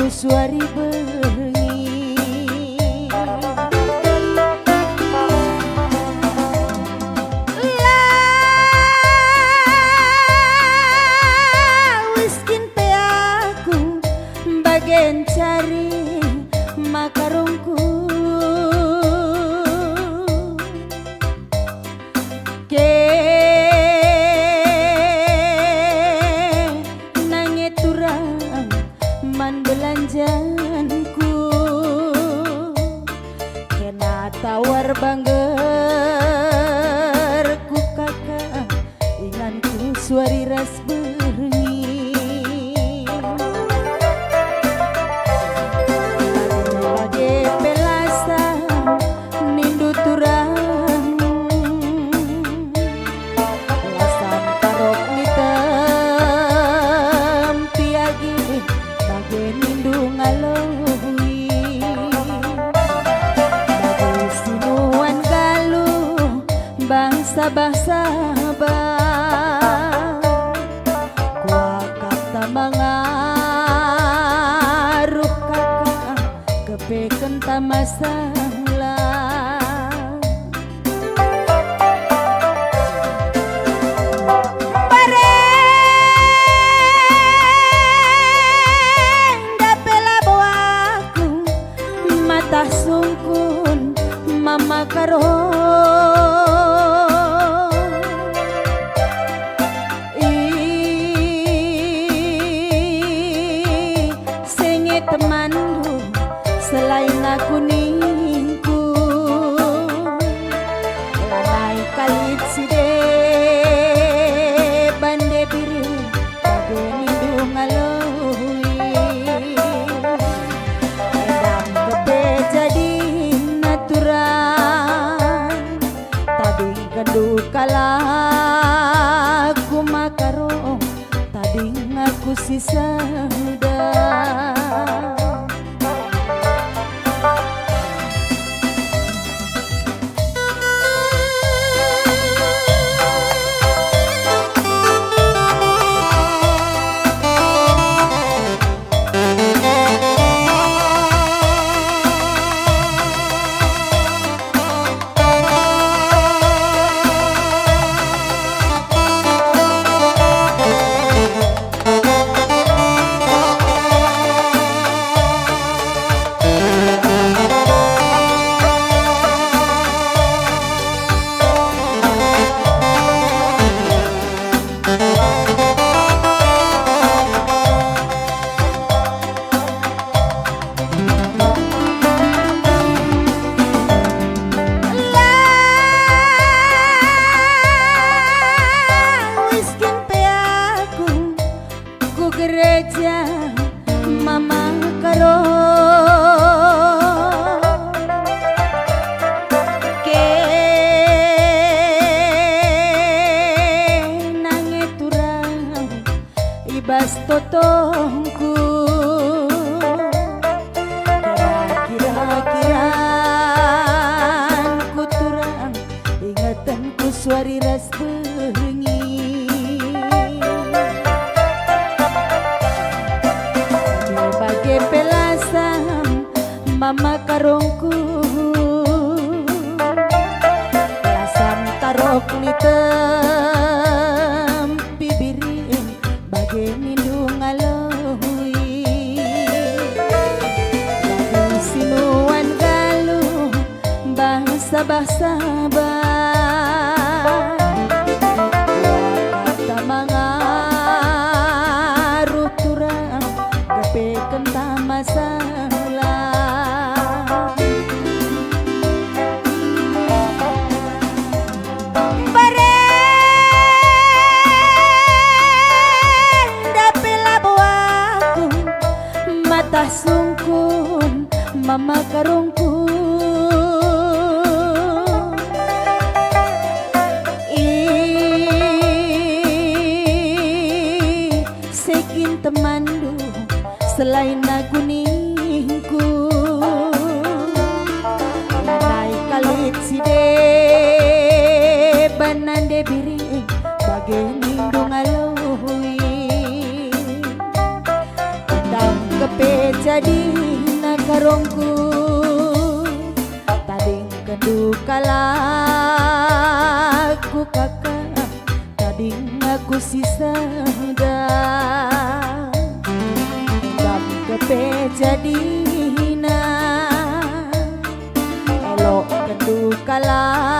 suari bengi. Wiskin pe aku bagian cari makarongku ke nange turang man belanjanku kena tawar banggerku kakak inganku suari ras bengi. Bagi pelasa nindu turang lasan tarok ni tempiagi bagi nindu ngalohi bagi sinuan galuh bangsa-bangsa mangaruh kakak kepeken ta masalah. Bareng dapela bawaku mata sungkun mama karo temanku selain aku ningku lanai kalit side bande biru bage nindu ngalui edam kepe jadi naturan tading kendu kalaku makaro tading aku sisa gereja mama karo ke nange turang ibas totongku kira-kira ku turang ingatanku suari ras bengi. Pelasam mama karongku pelasam tarok ni tempi biring bagi nindu ngalohi bagi sinuan galuh bangsa-bangsa kata mangaruh turang kepeken ta masalah. Bareng dapela bawaku mata sungkun mama karungku sekin temandu selain aku ningku lanai kalit side banande biri bage nindu ngalohi kepe jadi jadi nakarongku tading kendu kalaku kakak tading aku sisada bab kepe jadina elok kendu kalaku